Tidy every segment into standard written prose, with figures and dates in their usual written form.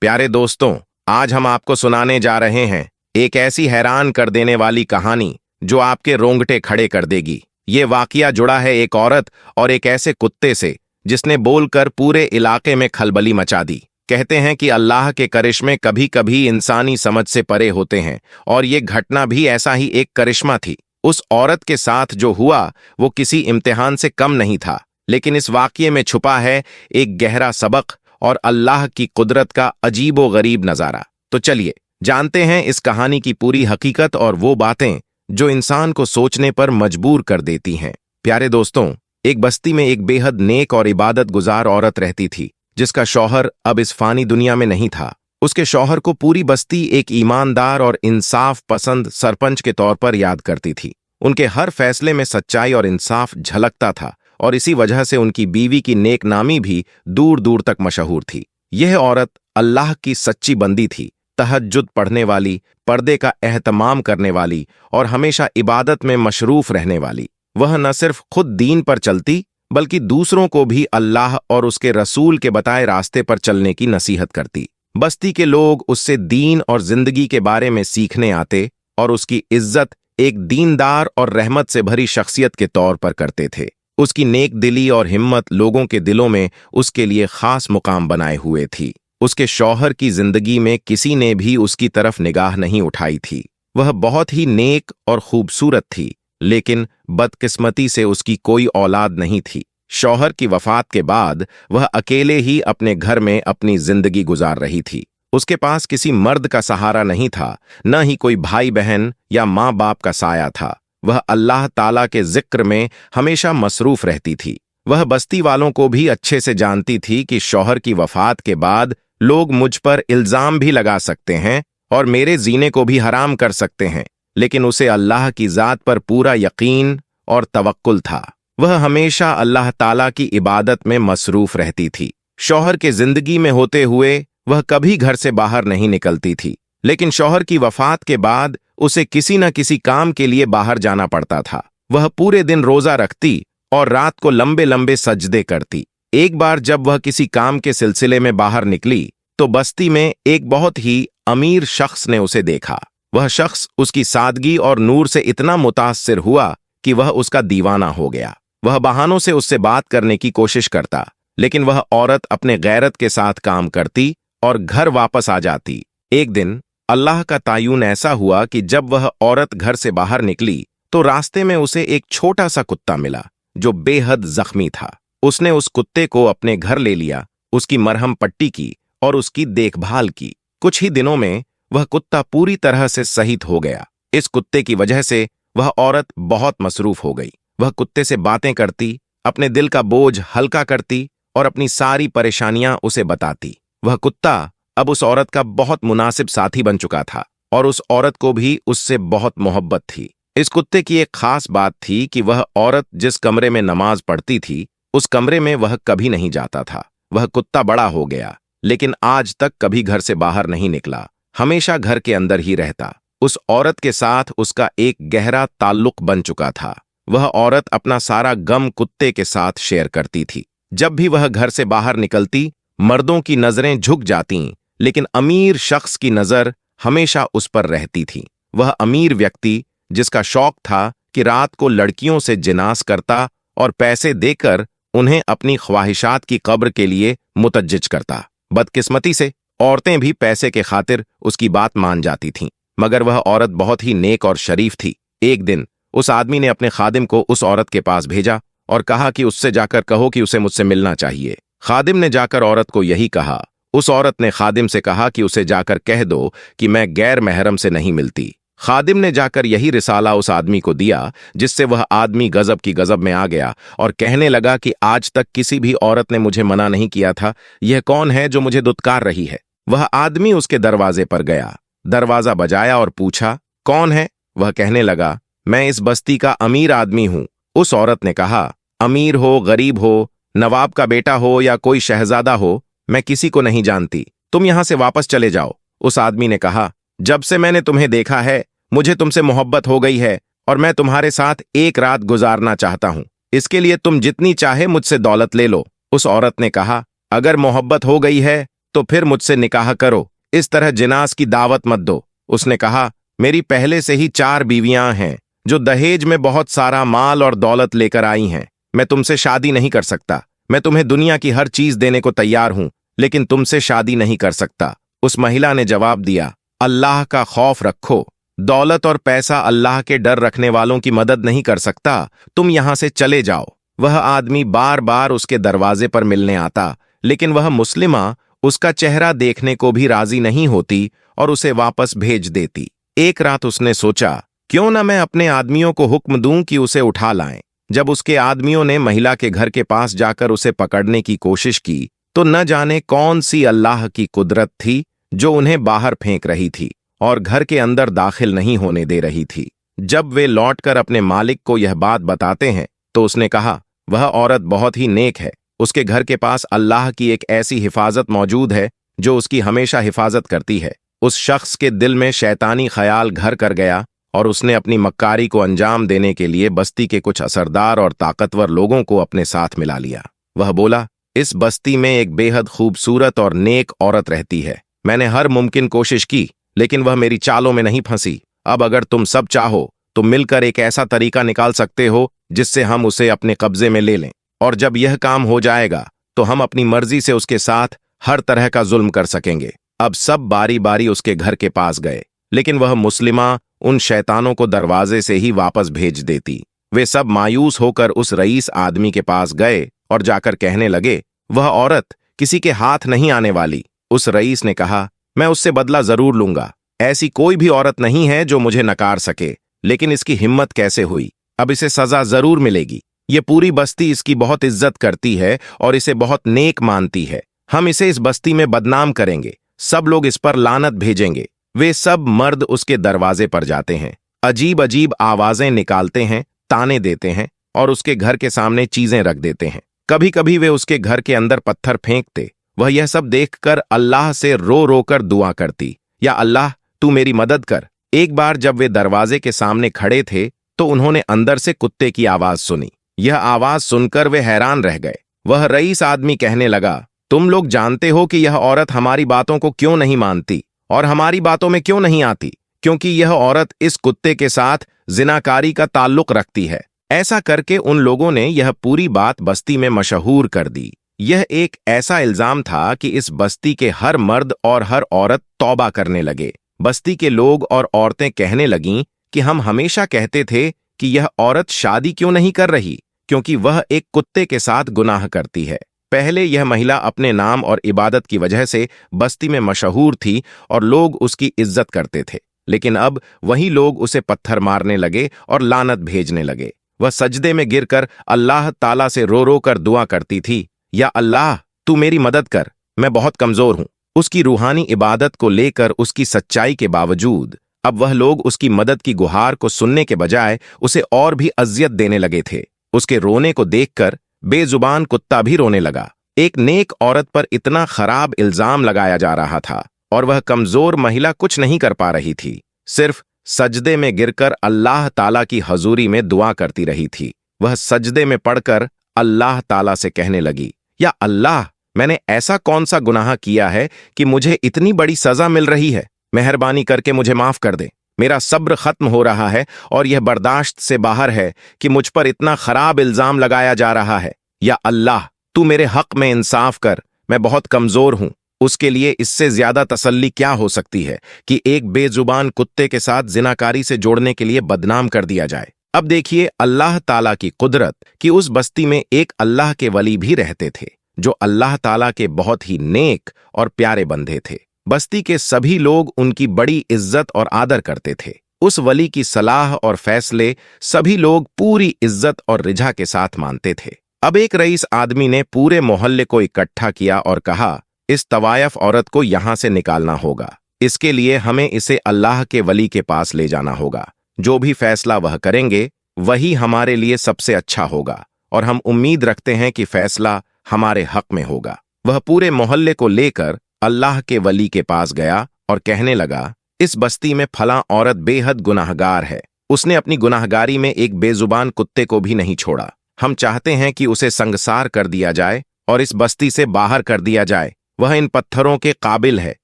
प्यारे दोस्तों, आज हम आपको सुनाने जा रहे हैं एक ऐसी हैरान कर देने वाली कहानी जो आपके रोंगटे खड़े कर देगी। ये वाकया जुड़ा है एक औरत और एक ऐसे कुत्ते से जिसने बोलकर पूरे इलाके में खलबली मचा दी। कहते हैं कि अल्लाह के करिश्मे कभी कभी इंसानी समझ से परे होते हैं और ये घटना भी ऐसा ही एक करिश्मा थी। उस औरत के साथ जो हुआ वो किसी इम्तिहान से कम नहीं था, लेकिन इस वाकये में छुपा है एक गहरा सबक और अल्लाह की कुदरत का अजीबो गरीब नजारा। तो चलिए जानते हैं इस कहानी की पूरी हकीकत और वो बातें जो इंसान को सोचने पर मजबूर कर देती हैं। प्यारे दोस्तों, एक बस्ती में एक बेहद नेक और इबादत गुजार औरत रहती थी जिसका शौहर अब इस फानी दुनिया में नहीं था। उसके शौहर को पूरी बस्ती एक ईमानदार और इंसाफ पसंद सरपंच के तौर पर याद करती थी। उनके हर फैसले में सच्चाई और इंसाफ झलकता था और इसी वजह से उनकी बीवी की नेक नामी भी दूर दूर तक मशहूर थी। यह औरत अल्लाह की सच्ची बंदी थी, तहज्जुद पढ़ने वाली, पर्दे का एहतमाम करने वाली और हमेशा इबादत में मशरूफ रहने वाली। वह न सिर्फ खुद दीन पर चलती बल्कि दूसरों को भी अल्लाह और उसके रसूल के बताए रास्ते पर चलने की नसीहत करती। बस्ती के लोग उससे दीन और जिंदगी के बारे में सीखने आते और उसकी इज्जत एक दीनदार और रहमत से भरी शख्सियत के तौर पर करते थे। उसकी नेक दिली और हिम्मत लोगों के दिलों में उसके लिए खास मुकाम बनाए हुए थी। उसके शौहर की जिंदगी में किसी ने भी उसकी तरफ निगाह नहीं उठाई थी। वह बहुत ही नेक और खूबसूरत थी, लेकिन बदकिस्मती से उसकी कोई औलाद नहीं थी। शौहर की वफात के बाद वह अकेले ही अपने घर में अपनी जिंदगी गुजार रही थी। उसके पास किसी मर्द का सहारा नहीं था, न ही कोई भाई बहन या माँ बाप का साया था। वह अल्लाह ताला के जिक्र में हमेशा मसरूफ रहती थी। वह बस्ती वालों को भी अच्छे से जानती थी कि शौहर की वफात के बाद लोग मुझ पर इल्जाम भी लगा सकते हैं और मेरे जीने को भी हराम कर सकते हैं, लेकिन उसे अल्लाह की जात पर पूरा यकीन और तवक्कुल था। वह हमेशा अल्लाह ताला की इबादत में मसरूफ रहती थी। शौहर के जिंदगी में होते हुए वह कभी घर से बाहर नहीं निकलती थी, लेकिन शौहर की वफात के बाद उसे किसी न किसी काम के लिए बाहर जाना पड़ता था। वह पूरे दिन रोजा रखती और रात को लंबे लंबे सजदे करती। एक बार जब वह किसी काम के सिलसिले में बाहर निकली तो बस्ती में एक बहुत ही अमीर शख्स ने उसे देखा। वह शख्स उसकी सादगी और नूर से इतना मुतासिर हुआ कि वह उसका दीवाना हो गया। वह बहानों से उससे बात करने की कोशिश करता, लेकिन वह औरत अपने गैरत के साथ काम करती और घर वापस आ जाती। एक दिन अल्लाह का तायुन ऐसा हुआ कि जब वह औरत घर से बाहर निकली तो रास्ते में उसे एक छोटा सा कुत्ता मिला जो बेहद जख्मी था। उसने उस कुत्ते को अपने घर ले लिया, उसकी मरहम पट्टी की और उसकी देखभाल की। कुछ ही दिनों में वह कुत्ता पूरी तरह से सहित हो गया। इस कुत्ते की वजह से वह औरत बहुत मसरूफ हो गई। वह कुत्ते से बातें करती, अपने दिल का बोझ हल्का करती और अपनी सारी परेशानियां उसे बताती। वह कुत्ता अब उस औरत का बहुत मुनासिब साथी बन चुका था और उस औरत को भी उससे बहुत मोहब्बत थी। इस कुत्ते की एक खास बात थी कि वह औरत जिस कमरे में नमाज पढ़ती थी उस कमरे में वह कभी नहीं जाता था। वह कुत्ता बड़ा हो गया, लेकिन आज तक कभी घर से बाहर नहीं निकला, हमेशा घर के अंदर ही रहता। उस औरत के साथ उसका एक गहरा ताल्लुक बन चुका था। वह औरत अपना सारा गम कुत्ते के साथ शेयर करती थी। जब भी वह घर से बाहर निकलती, मर्दों की नजरें झुक जातीं, लेकिन अमीर शख्स की नजर हमेशा उस पर रहती थी। वह अमीर व्यक्ति जिसका शौक था कि रात को लड़कियों से जिनास करता और पैसे देकर उन्हें अपनी ख्वाहिशात की कब्र के लिए मुतज्जिज करता। बदकिस्मती से औरतें भी पैसे के खातिर उसकी बात मान जाती थीं, मगर वह औरत बहुत ही नेक और शरीफ थी। एक दिन उस आदमी ने अपने खादिम को उस औरत के पास भेजा और कहा कि उससे जाकर कहो कि उसे मुझसे मिलना चाहिए। खादिम ने जाकर औरत को यही कहा। उस औरत ने खादिम से कहा कि उसे जाकर कह दो कि मैं गैर महरम से नहीं मिलती। खादिम ने जाकर यही रिसाला उस आदमी को दिया, जिससे वह आदमी गजब की गजब में आ गया और कहने लगा कि आज तक किसी भी औरत ने मुझे मना नहीं किया था। यह कौन है जो मुझे दुत्कार रही है? वह आदमी उसके दरवाजे पर गया, दरवाजा बजाया और पूछा, कौन है? वह कहने लगा, मैं इस बस्ती का अमीर आदमी हूं। उस औरत ने कहा, अमीर हो, गरीब हो, नवाब का बेटा हो या कोई शहजादा हो, मैं किसी को नहीं जानती, तुम यहां से वापस चले जाओ। उस आदमी ने कहा, जब से मैंने तुम्हें देखा है मुझे तुमसे मोहब्बत हो गई है और मैं तुम्हारे साथ एक रात गुजारना चाहता हूं। इसके लिए तुम जितनी चाहे मुझसे दौलत ले लो। उस औरत ने कहा, अगर मोहब्बत हो गई है तो फिर मुझसे निकाह करो, इस तरह जिनास की दावत मत दो। उसने कहा, मेरी पहले से ही 4 बीवियां हैं जो दहेज में बहुत सारा माल और दौलत लेकर आई हैं। मैं तुमसे शादी नहीं कर सकता। मैं तुम्हें दुनिया की हर चीज देने को तैयार हूं, लेकिन तुमसे शादी नहीं कर सकता। उस महिला ने जवाब दिया, अल्लाह का खौफ रखो। दौलत और पैसा अल्लाह के डर रखने वालों की मदद नहीं कर सकता। तुम यहां से चले जाओ। वह आदमी बार बार उसके दरवाजे पर मिलने आता, लेकिन वह मुस्लिमा उसका चेहरा देखने को भी राजी नहीं होती और उसे वापस भेज देती। एक रात उसने सोचा, क्यों न मैं अपने आदमियों को हुक्म दूं कि उसे उठा लाएं। जब उसके आदमियों ने महिला के घर के पास जाकर उसे पकड़ने की कोशिश की, तो न जाने कौन सी अल्लाह की कुदरत थी जो उन्हें बाहर फेंक रही थी और घर के अंदर दाखिल नहीं होने दे रही थी। जब वे लौटकर अपने मालिक को यह बात बताते हैं, तो उसने कहा, वह औरत बहुत ही नेक है। उसके घर के पास अल्लाह की एक ऐसी हिफाजत मौजूद है जो उसकी हमेशा हिफाजत करती है। उस शख्स के दिल में शैतानी ख्याल घर कर गया और उसने अपनी मक्कारी को अंजाम देने के लिए बस्ती के कुछ असरदार और ताकतवर लोगों को अपने साथ मिला लिया। वह बोला, इस बस्ती में एक बेहद खूबसूरत और नेक औरत रहती है। मैंने हर मुमकिन कोशिश की, लेकिन वह मेरी चालों में नहीं फंसी। अब अगर तुम सब चाहो तो मिलकर एक ऐसा तरीका निकाल सकते हो जिससे हम उसे अपने कब्जे में ले लें, और जब यह काम हो जाएगा तो हम अपनी मर्जी से उसके साथ हर तरह का जुल्म कर सकेंगे। अब सब बारी बारी उसके घर के पास गए, लेकिन वह मुस्लिमा उन शैतानों को दरवाजे से ही वापस भेज देती। वे सब मायूस होकर उस रईस आदमी के पास गए और जाकर कहने लगे, वह औरत किसी के हाथ नहीं आने वाली। उस रईस ने कहा, मैं उससे बदला जरूर लूंगा। ऐसी कोई भी औरत नहीं है जो मुझे नकार सके, लेकिन इसकी हिम्मत कैसे हुई? अब इसे सजा जरूर मिलेगी। ये पूरी बस्ती इसकी बहुत इज्जत करती है और इसे बहुत नेक मानती है। हम इसे इस बस्ती में बदनाम करेंगे। सब लोग इस पर लानत भेजेंगे। वे सब मर्द उसके दरवाजे पर जाते हैं, अजीब अजीब आवाजें निकालते हैं, ताने देते हैं और उसके घर के सामने चीजें रख देते हैं। कभी कभी वे उसके घर के अंदर पत्थर फेंकते। वह यह सब देखकर अल्लाह से रो रो कर दुआ करती, या अल्लाह तू मेरी मदद कर। एक बार जब वे दरवाजे के सामने खड़े थे तो उन्होंने अंदर से कुत्ते की आवाज सुनी। यह आवाज सुनकर वे हैरान रह गए। वह रईस आदमी कहने लगा, तुम लोग जानते हो कि यह औरत हमारी बातों को क्यों नहीं मानती और हमारी बातों में क्यों नहीं आती? क्योंकि यह औरत इस कुत्ते के साथ जिनाकारी का ताल्लुक रखती है। ऐसा करके उन लोगों ने यह पूरी बात बस्ती में मशहूर कर दी। यह एक ऐसा इल्जाम था कि इस बस्ती के हर मर्द और हर औरत तौबा करने लगे। बस्ती के लोग और औरतें कहने लगीं कि हम हमेशा कहते थे कि यह औरत शादी क्यों नहीं कर रही, क्योंकि वह एक कुत्ते के साथ गुनाह करती है। पहले यह महिला अपने नाम और इबादत की वजह से बस्ती में मशहूर थी और लोग उसकी इज्जत करते थे, लेकिन अब वही लोग उसे पत्थर मारने लगे और लानत भेजने लगे। वह सजदे में गिरकर अल्लाह ताला से रो रो कर दुआ करती थी, या अल्लाह तू मेरी मदद कर, मैं बहुत कमजोर हूं। उसकी रूहानी इबादत को लेकर उसकी सच्चाई के बावजूद अब वह लोग उसकी मदद की गुहार को सुनने के बजाय उसे और भी अजियत देने लगे थे। उसके रोने को देखकर बेजुबान कुत्ता भी रोने लगा। एक नेक औरत पर इतना खराब इल्जाम लगाया जा रहा था और वह कमजोर महिला कुछ नहीं कर पा रही थी, सिर्फ सजदे में गिरकर अल्लाह ताला की हजूरी में दुआ करती रही थी। वह सजदे में पड़कर अल्लाह ताला से कहने लगी, या अल्लाह मैंने ऐसा कौन सा गुनाह किया है कि मुझे इतनी बड़ी सजा मिल रही है? मेहरबानी करके मुझे माफ कर दे। मेरा सब्र खत्म हो रहा है और यह बर्दाश्त से बाहर है कि मुझ पर इतना खराब इल्जाम लगाया जा रहा है। या अल्लाह तू मेरे हक में इंसाफ कर, मैं बहुत कमजोर हूं। उसके लिए इससे ज्यादा तसल्ली क्या हो सकती है कि एक बेजुबान कुत्ते के साथ जिनाकारी से जोड़ने के लिए बदनाम कर दिया जाए। अब देखिए अल्लाह ताला की कुदरत कि उस बस्ती में एक अल्लाह के वली भी रहते थे जो अल्लाह ताला के बहुत ही नेक और प्यारे बंदे थे। बस्ती के सभी लोग उनकी बड़ी इज्जत और आदर करते थे। उस वली की सलाह और फैसले सभी लोग पूरी इज्जत और रिझा के साथ मानते थे। अब एक रईस आदमी ने पूरे मोहल्ले को इकट्ठा किया और कहा, इस तवायफ औरत को यहां से निकालना होगा। इसके लिए हमें इसे अल्लाह के वली के पास ले जाना होगा। जो भी फैसला वह करेंगे वही हमारे लिए सबसे अच्छा होगा और हम उम्मीद रखते हैं कि फैसला हमारे हक में होगा। वह पूरे मोहल्ले को लेकर अल्लाह के वली के पास गया और कहने लगा, इस बस्ती में फलां औरत बेहद गुनाहगार है। उसने अपनी गुनाहगारी में एक बेजुबान कुत्ते को भी नहीं छोड़ा। हम चाहते हैं कि उसे संगसार कर दिया जाए और इस बस्ती से बाहर कर दिया जाए। वह इन पत्थरों के काबिल है,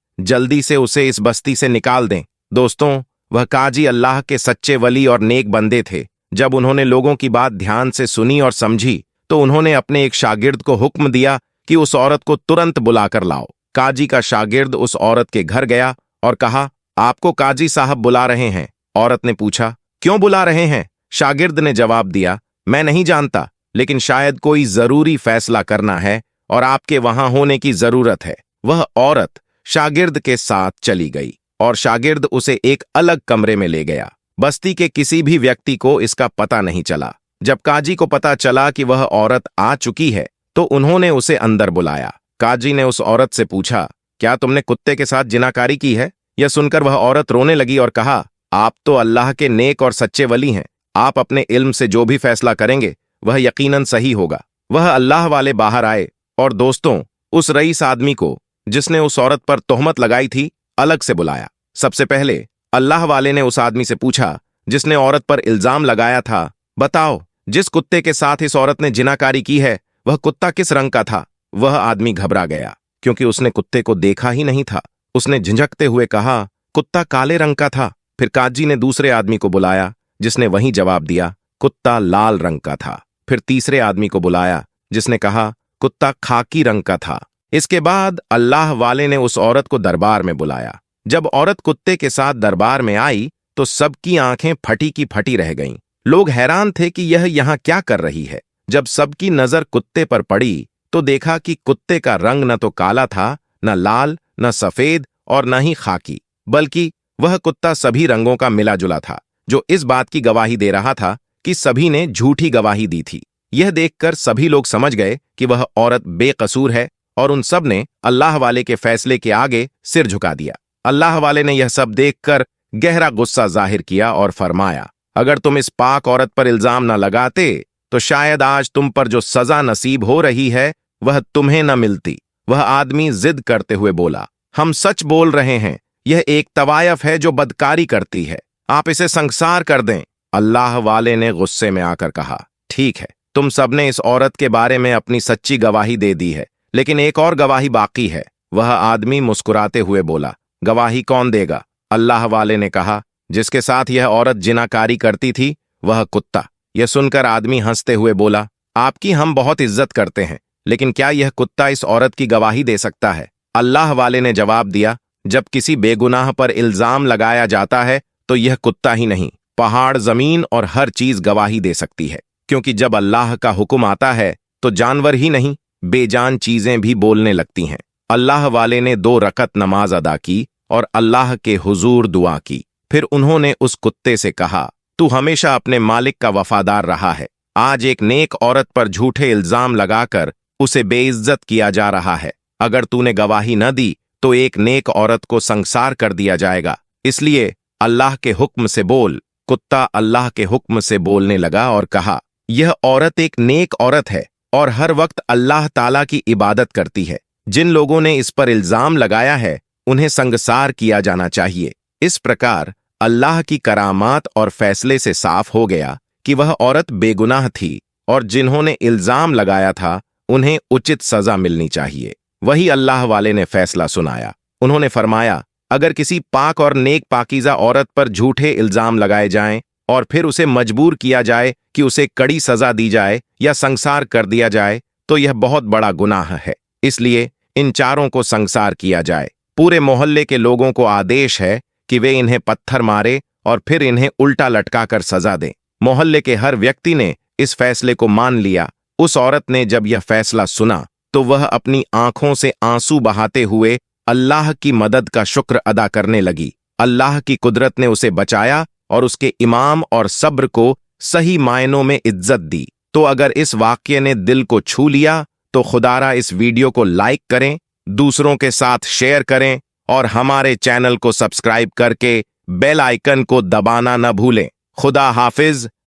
जल्दी से उसे इस बस्ती से निकाल दें। दोस्तों, वह काजी अल्लाह के सच्चे वली और नेक बंदे थे। जब उन्होंने लोगों की बात ध्यान से सुनी और समझी तो उन्होंने अपने एक शागिर्द को हुक्म दिया कि उस औरत को तुरंत बुलाकर लाओ। काजी का शागिर्द उस औरत के घर गया और कहा, आपको काजी साहब बुला रहे हैं। औरत ने पूछा, क्यों बुला रहे हैं? शागिर्द ने जवाब दिया, मैं नहीं जानता, लेकिन शायद कोई जरूरी फैसला करना है और आपके वहां होने की जरूरत है। वह औरत शागिर्द के साथ चली गई और शागिर्द उसे एक अलग कमरे में ले गया। बस्ती के किसी भी व्यक्ति को इसका पता नहीं चला। जब काजी को पता चला कि वह औरत आ चुकी है तो उन्होंने उसे अंदर बुलाया। काजी ने उस औरत से पूछा, क्या तुमने कुत्ते के साथ जिनाकारी की है? यह सुनकर वह औरत रोने लगी और कहा, आप तो अल्लाह के नेक और सच्चे वली हैं। आप अपने इल्म से जो भी फैसला करेंगे वह यकीनन सही होगा। वह अल्लाह वाले बाहर आए और दोस्तों, उस रईस आदमी को जिसने उस औरत पर तोहमत लगाई थी अलग से बुलाया। सबसे पहले अल्लाह वाले ने उस आदमी से पूछा जिसने औरत पर इल्जाम लगाया था, बताओ, जिस कुत्ते के साथ इस औरत ने जिनाकारी की है वह कुत्ता किस रंग का था? वह आदमी घबरा गया क्योंकि उसने कुत्ते को देखा ही नहीं था। उसने झिझकते हुए कहा, कुत्ता काले रंग का था। फिर काजी ने दूसरे आदमी को बुलाया जिसने वही जवाब दिया, कुत्ता लाल रंग का था। फिर तीसरे आदमी को बुलाया जिसने कहा, कुत्ता खाकी रंग का था। इसके बाद अल्लाह वाले ने उस औरत को दरबार में बुलाया। जब औरत कुत्ते के साथ दरबार में आई तो सबकी आंखें फटी की फटी रह गईं। लोग हैरान थे कि यह यहां क्या कर रही है। जब सबकी नजर कुत्ते पर पड़ी तो देखा कि कुत्ते का रंग न तो काला था, न लाल, न सफेद और न ही खाकी, बल्कि वह कुत्ता सभी रंगों का मिला जुला था, जो इस बात की गवाही दे रहा था कि सभी ने झूठी गवाही दी थी। यह देखकर सभी लोग समझ गए कि वह औरत बेकसूर है और उन सब ने अल्लाह वाले के फैसले के आगे सिर झुका दिया। अल्लाह वाले ने यह सब देखकर गहरा गुस्सा जाहिर किया और फरमाया, अगर तुम इस पाक औरत पर इल्जाम न लगाते तो शायद आज तुम पर जो सजा नसीब हो रही है वह तुम्हें न मिलती। वह आदमी जिद करते हुए बोला, हम सच बोल रहे हैं, यह एक तवायफ है जो बदकारी करती है, आप इसे संसार कर दें। अल्लाह वाले ने गुस्से में आकर कहा, ठीक है, तुम सबने इस औरत के बारे में अपनी सच्ची गवाही दे दी है, लेकिन एक और गवाही बाकी है। वह आदमी मुस्कुराते हुए बोला, गवाही कौन देगा? अल्लाह वाले ने कहा, जिसके साथ यह औरत जिनाकारी करती थी वह कुत्ता। यह सुनकर आदमी हंसते हुए बोला, आपकी हम बहुत इज्जत करते हैं, लेकिन क्या यह कुत्ता इस औरत की गवाही दे सकता है? अल्लाह वाले ने जवाब दिया, जब किसी बेगुनाह पर इल्जाम लगाया जाता है तो यह कुत्ता ही नहीं, पहाड़, जमीन और हर चीज गवाही दे सकती है, क्योंकि जब अल्लाह का हुक्म आता है तो जानवर ही नहीं, बेजान चीजें भी बोलने लगती हैं। अल्लाह वाले ने 2 रकत नमाज अदा की और अल्लाह के हुजूर दुआ की। फिर उन्होंने उस कुत्ते से कहा, तू हमेशा अपने मालिक का वफादार रहा है। आज एक नेक औरत पर झूठे इल्जाम लगाकर उसे बेइज्जत किया जा रहा है। अगर तूने गवाही न दी तो एक नेक औरत को संसार कर दिया जाएगा, इसलिए अल्लाह के हुक्म से बोल। कुत्ता अल्लाह के हुक्म से बोलने लगा और कहा, यह औरत एक नेक औरत है और हर वक्त अल्लाह ताला की इबादत करती है। जिन लोगों ने इस पर इल्जाम लगाया है उन्हें संगसार किया जाना चाहिए। इस प्रकार अल्लाह की करामात और फैसले से साफ हो गया कि वह औरत बेगुनाह थी और जिन्होंने इल्जाम लगाया था उन्हें उचित सजा मिलनी चाहिए। वही अल्लाह वाले ने फैसला सुनाया। उन्होंने फरमाया, अगर किसी पाक और नेक पाकीज़ा औरत पर झूठे इल्जाम लगाए जाएं और फिर उसे मजबूर किया जाए कि उसे कड़ी सजा दी जाए या संसार कर दिया जाए तो यह बहुत बड़ा गुनाह है। इसलिए इन चारों को संसार किया जाए। पूरे मोहल्ले के लोगों को आदेश है कि वे इन्हें पत्थर मारे और फिर इन्हें उल्टा लटकाकर सजा दें। मोहल्ले के हर व्यक्ति ने इस फैसले को मान लिया। उस औरत ने जब यह फैसला सुना तो वह अपनी आंखों से आंसू बहाते हुए अल्लाह की मदद का शुक्र अदा करने लगी। अल्लाह की कुदरत ने उसे बचाया और उसके इमाम और सब्र को सही मायनों में इज्जत दी। तो अगर इस वाक़ये ने दिल को छू लिया तो खुदारा इस वीडियो को लाइक करें, दूसरों के साथ शेयर करें और हमारे चैनल को सब्सक्राइब करके बेल आइकन को दबाना न भूलें। खुदा हाफिज।